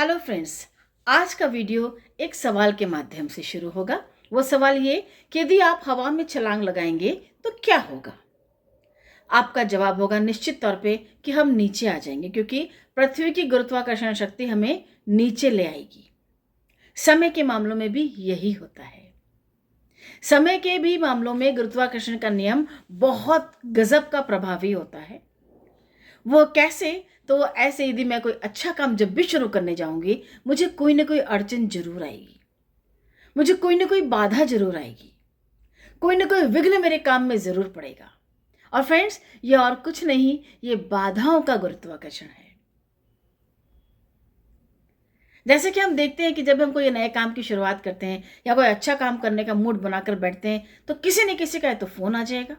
Hello friends, आज का video एक सवाल के माध्यम से शुरू होगा। वो सवाल ये कि यदि आप हवा में छलांग लगाएंगे तो क्या होगा। आपका जवाब होगा निश्चित तौर पे कि हम नीचे आ जाएंगे, क्योंकि पृथ्वी की गुरुत्वाकर्षण शक्ति हमें नीचे ले आएगी। समय के मामलों में भी यही होता है। समय के भी मामलों में गुरुत्वाकर्षण का नियम बहुत गजब का प्रभावी होता है। वो कैसे? तो ऐसे यदि मैं कोई अच्छा काम जब भी शुरू करने जाऊंगी, मुझे कोई ना कोई अड़चन जरूर आएगी, मुझे कोई ना कोई बाधा जरूर आएगी, कोई ना कोई विघ्न मेरे काम में जरूर पड़ेगा। और फ्रेंड्स, ये और कुछ नहीं, ये बाधाओं का गुरुत्वाकर्षण है। जैसे कि हम देखते हैं कि जब हम कोई नए काम की शुरुआत करते हैं या कोई अच्छा काम करने का मूड बनाकर बैठते हैं, तो किसी न किसी का तो फोन आ जाएगा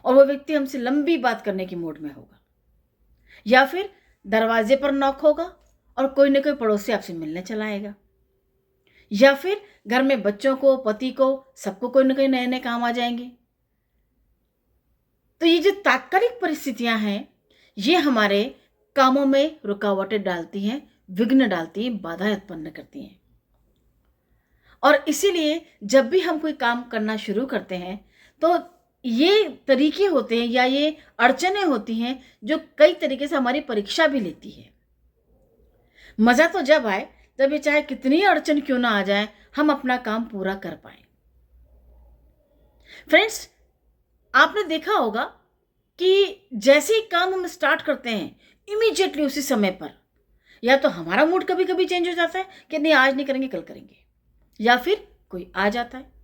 और वो व्यक्ति हमसे लंबी बात करने की मूड में होगा, या फिर दरवाजे पर नॉक होगा और कोई ना कोई पड़ोसी आपसे मिलने चला आएगा, या फिर घर में बच्चों को, पति को, सबको कोई ना कोई नए नए काम आ जाएंगे। तो ये जो तात्कालिक परिस्थितियां हैं, ये हमारे कामों में रुकावटें डालती हैं, विघ्न डालती हैं, बाधाएं उत्पन्न करती हैं। और इसीलिए जब भी हम कोई काम करना शुरू करते हैं, तो ये तरीके होते हैं या ये अड़चनें होती हैं जो कई तरीके से हमारी परीक्षा भी लेती है। मजा तो जब आए जब ये चाहे कितनी अड़चन क्यों ना आ जाए, हम अपना काम पूरा कर पाए। फ्रेंड्स, आपने देखा होगा कि जैसे ही काम हम स्टार्ट करते हैं, इमीडिएटली उसी समय पर या तो हमारा मूड कभी कभी चेंज हो जाता है कि नहीं आज नहीं करेंगे, कल करेंगे, या फिर कोई आ जाता है।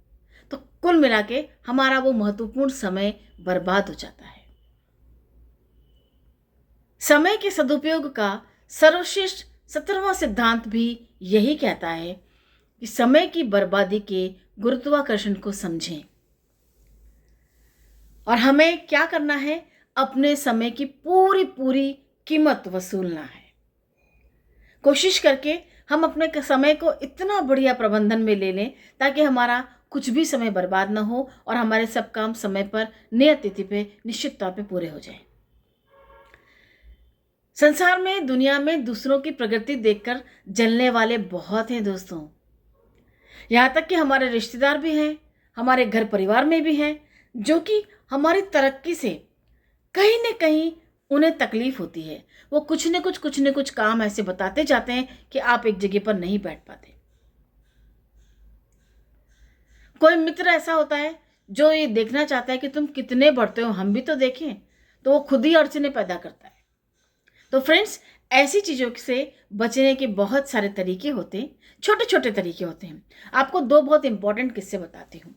तो कुल मिला के हमारा वो महत्वपूर्ण समय बर्बाद हो जाता है। समय के सदुपयोग का सर्वश्रेष्ठ 17वां सिद्धांत भी यही कहता है कि समय की बर्बादी के गुरुत्वाकर्षण को समझें। और हमें क्या करना है? अपने समय की पूरी पूरी कीमत वसूलना है। कोशिश करके हम अपने समय को इतना बढ़िया प्रबंधन में ले लें ताकि हमारा कुछ भी समय बर्बाद ना हो और हमारे सब काम समय पर, नियत तिथि पे, निश्चित तौर पे पूरे हो जाएं। संसार में, दुनिया में दूसरों की प्रगति देखकर जलने वाले बहुत हैं दोस्तों। यहाँ तक कि हमारे रिश्तेदार भी हैं, हमारे घर परिवार में भी हैं, जो कि हमारी तरक्की से कहीं न कहीं उन्हें तकलीफ होती है। वो कुछ न कुछ काम ऐसे बताते जाते हैं कि आप एक जगह पर नहीं बैठ पाते। कोई मित्र ऐसा होता है जो ये देखना चाहता है कि तुम कितने बढ़ते हो, हम भी तो देखें, तो वो खुद ही अड़चने पैदा करता है। तो फ्रेंड्स, ऐसी चीज़ों से बचने के बहुत सारे तरीके होते हैं, छोटे छोटे तरीके होते हैं। आपको दो बहुत इंपॉर्टेंट किस्से बताती हूँ।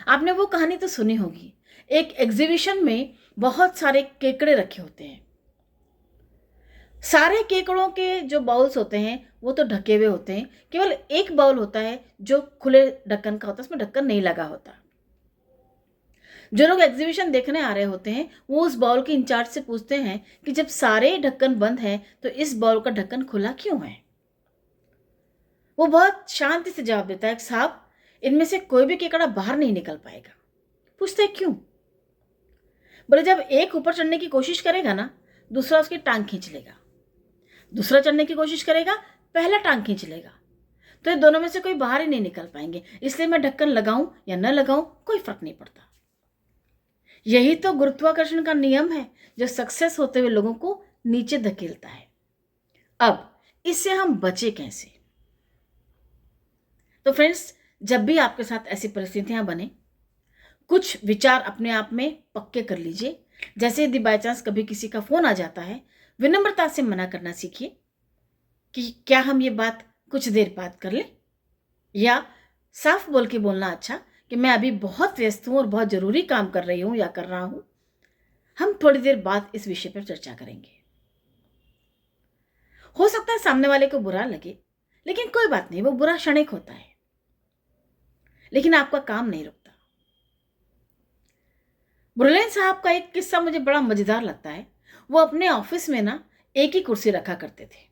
आपने वो कहानी तो सुनी होगी, एक एग्जीबिशन में बहुत सारे केकड़े रखे होते हैं। सारे केकड़ों के जो बाउल्स होते हैं वो तो ढके हुए होते हैं, केवल एक बाउल होता है जो खुले ढक्कन का होता है, उसमें ढक्कन नहीं लगा होता। जो लोग एग्जीबिशन देखने आ रहे होते हैं वो उस बाउल के इंचार्ज से पूछते हैं कि जब सारे ढक्कन बंद हैं तो इस बाउल का ढक्कन खुला क्यों है। वो बहुत शांति से जवाब देता है, साहब इनमें से कोई भी केकड़ा बाहर नहीं निकल पाएगा। पूछते हैं क्यों? बोले जब एक ऊपर चढ़ने की कोशिश करेगा ना, दूसरा उसकी टांग खींच लेगा, दूसरा चढ़ने की कोशिश करेगा, पहला टांग खींच लेगा, तो ये दोनों में से कोई बाहर ही नहीं निकल पाएंगे। इसलिए मैं ढक्कन लगाऊं या न लगाऊं कोई फर्क नहीं पड़ता। यही तो गुरुत्वाकर्षण का नियम है जो सक्सेस होते हुए लोगों को नीचे धकेलता है। अब इससे हम बचे कैसे? तो फ्रेंड्स, जब भी आपके साथ ऐसी परिस्थितियां बने, कुछ विचार अपने आप में पक्के कर लीजिए। जैसे यदि बाय चांस कभी किसी का फोन आ जाता है, विनम्रता से मना करना सीखिए कि क्या हम ये बात कुछ देर बाद कर लें, या साफ बोल के बोलना अच्छा कि मैं अभी बहुत व्यस्त हूं और बहुत जरूरी काम कर रही हूं या कर रहा हूं, हम थोड़ी देर बाद इस विषय पर चर्चा करेंगे। हो सकता है सामने वाले को बुरा लगे, लेकिन कोई बात नहीं, वो बुरा क्षणिक होता है, लेकिन आपका काम नहीं रुकता। ब्रुलेन साहब का एक किस्सा मुझे बड़ा मजेदार लगता है। वो अपने ऑफिस में ना एक ही कुर्सी रखा करते थे,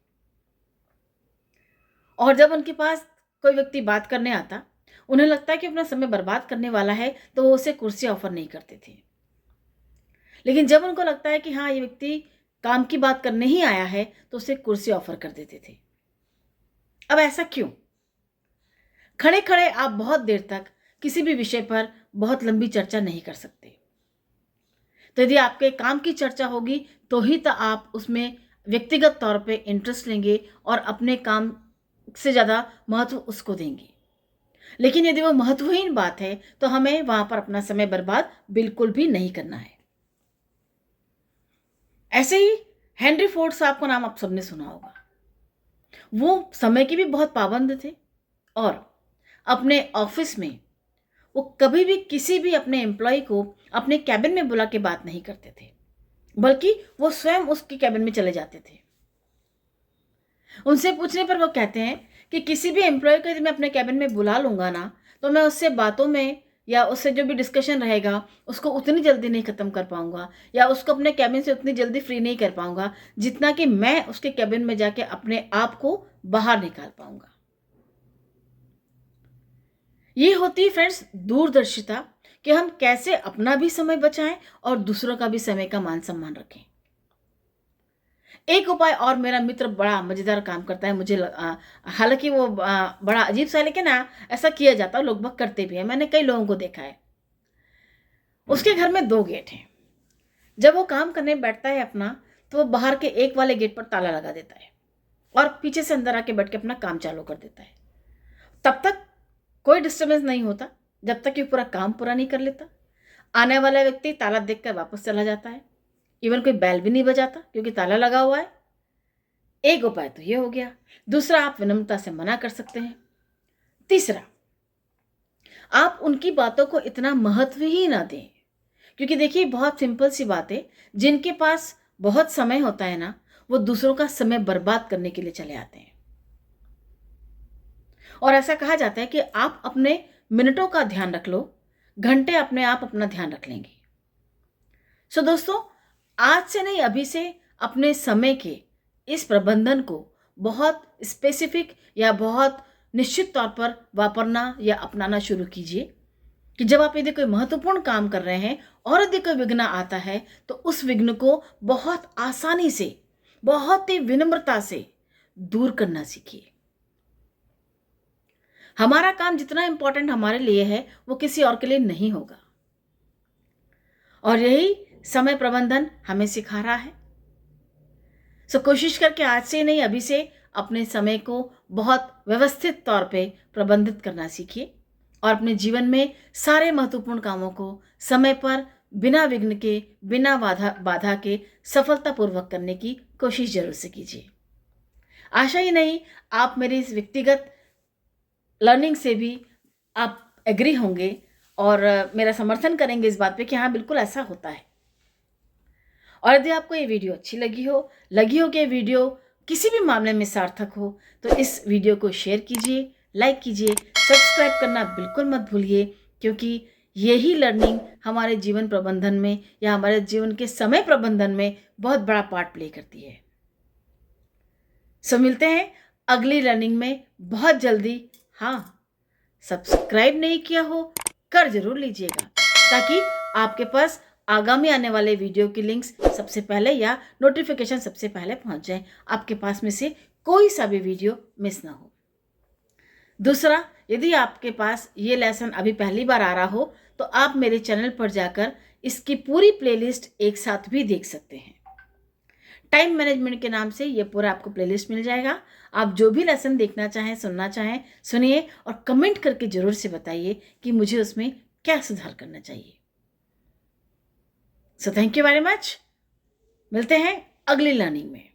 और जब उनके पास कोई व्यक्ति बात करने आता, उन्हें लगता है कि अपना समय बर्बाद करने वाला है, तो वो उसे कुर्सी ऑफर नहीं करते थे। लेकिन जब उनको लगता है कि हाँ ये व्यक्ति काम की बात करने ही आया है, तो उसे कुर्सी ऑफर कर देते थे। अब ऐसा क्यों? खड़े खड़े आप बहुत देर तक किसी भी विषय पर बहुत लंबी चर्चा नहीं कर सकते। तो यदि आपके काम की चर्चा होगी तो ही तो आप उसमें व्यक्तिगत तौर पे इंटरेस्ट लेंगे और अपने काम से ज़्यादा महत्व उसको देंगे। लेकिन यदि वो महत्वहीन बात है तो हमें वहां पर अपना समय बर्बाद बिल्कुल भी नहीं करना है। ऐसे ही हेनरी फोर्ड साहब का नाम आप सबने सुना होगा। वो समय के भी बहुत पाबंद थे और अपने ऑफिस में वो कभी भी किसी भी अपने एम्प्लॉय को अपने कैबिन में बुला के बात नहीं करते थे, बल्कि वो स्वयं उसके कैबिन में चले जाते थे। उनसे पूछने पर वो कहते हैं कि किसी भी एम्प्लॉय को यदि मैं अपने कैबिन में बुला लूंगा ना, तो मैं उससे बातों में या उससे जो भी डिस्कशन रहेगा उसको उतनी जल्दी नहीं खत्म कर पाऊंगा या उसको अपने कैबिन से उतनी जल्दी फ्री नहीं कर पाऊंगा जितना कि मैं उसके कैबिन में जाके अपने आप को बाहर निकाल पाऊंगा। ये होती है फ्रेंड्स दूरदर्शिता कि हम कैसे अपना भी समय बचाएं और दूसरों का भी समय का मान सम्मान रखें। एक उपाय और मेरा मित्र बड़ा मजेदार काम करता है, मुझे हालांकि वो बड़ा अजीब सा है, लेकिन ऐसा किया जाता है, लोग बाग करते भी हैं, मैंने कई लोगों को देखा है। उसके घर में 2 गेट हैं। जब वो काम करने बैठता है अपना, तो वो बाहर के एक वाले गेट पर ताला लगा देता है और पीछे से अंदर आके बैठ के अपना काम चालू कर देता है। तब तक कोई डिस्टर्बेंस नहीं होता जब तक कि पूरा काम पूरा नहीं कर लेता। आने वाला व्यक्ति ताला देखकर वापस चला जाता है, इवन कोई बैल भी नहीं बजाता क्योंकि ताला लगा हुआ है। एक उपाय तो ये हो गया। दूसरा, आप विनम्रता से मना कर सकते हैं। तीसरा, आप उनकी बातों को इतना महत्व ही ना दें, क्योंकि देखिए बहुत सिंपल सी बात है, जिनके पास बहुत समय होता है ना, वो दूसरों का समय बर्बाद करने के लिए चले आते हैं। और ऐसा कहा जाता है कि आप अपने मिनटों का ध्यान रख लो, घंटे अपने आप अपना ध्यान रख लेंगे। सो दोस्तों, आज से नहीं अभी से अपने समय के इस प्रबंधन को बहुत स्पेसिफिक या बहुत निश्चित तौर पर वापरना या अपनाना शुरू कीजिए कि जब आप यदि कोई महत्वपूर्ण काम कर रहे हैं और यदि कोई विघ्न आता है तो उस विघ्न को बहुत आसानी से, बहुत ही विनम्रता से दूर करना सीखिए। हमारा काम जितना इंपॉर्टेंट हमारे लिए है वो किसी और के लिए नहीं होगा, और यही समय प्रबंधन हमें सिखा रहा है। सो कोशिश करके आज से नहीं अभी से अपने समय को बहुत व्यवस्थित तौर पे प्रबंधित करना सीखिए और अपने जीवन में सारे महत्वपूर्ण कामों को समय पर बिना विघ्न के, बिना बाधा के सफलतापूर्वक करने की कोशिश जरूर से कीजिए। आशा ही नहीं आप मेरी इस व्यक्तिगत लर्निंग से भी आप एग्री होंगे और मेरा समर्थन करेंगे इस बात पे कि हाँ बिल्कुल ऐसा होता है। और यदि आपको ये वीडियो अच्छी लगी हो कि वीडियो किसी भी मामले में सार्थक हो, तो इस वीडियो को शेयर कीजिए, लाइक कीजिए, सब्सक्राइब करना बिल्कुल मत भूलिए, क्योंकि यही लर्निंग हमारे जीवन प्रबंधन में या हमारे जीवन के समय प्रबंधन में बहुत बड़ा पार्ट प्ले करती है। सो मिलते हैं अगली लर्निंग में बहुत जल्दी। हाँ, सब्सक्राइब नहीं किया हो कर जरूर लीजिएगा, ताकि आपके पास आगामी आने वाले वीडियो की लिंक्स सबसे पहले या नोटिफिकेशन सबसे पहले पहुंच जाए, आपके पास में से कोई सा भी वीडियो मिस ना हो। दूसरा, यदि आपके पास ये लेसन अभी पहली बार आ रहा हो तो आप मेरे चैनल पर जाकर इसकी पूरी प्लेलिस्ट एक साथ भी देख सकते हैं। टाइम मैनेजमेंट के नाम से ये पूरा आपको प्लेलिस्ट मिल जाएगा। आप जो भी लेसन देखना चाहें, सुनना चाहें, सुनिए और कमेंट करके जरूर से बताइए कि मुझे उसमें क्या सुधार करना चाहिए। So thank you very much. मिलते हैं अगली लर्निंग में।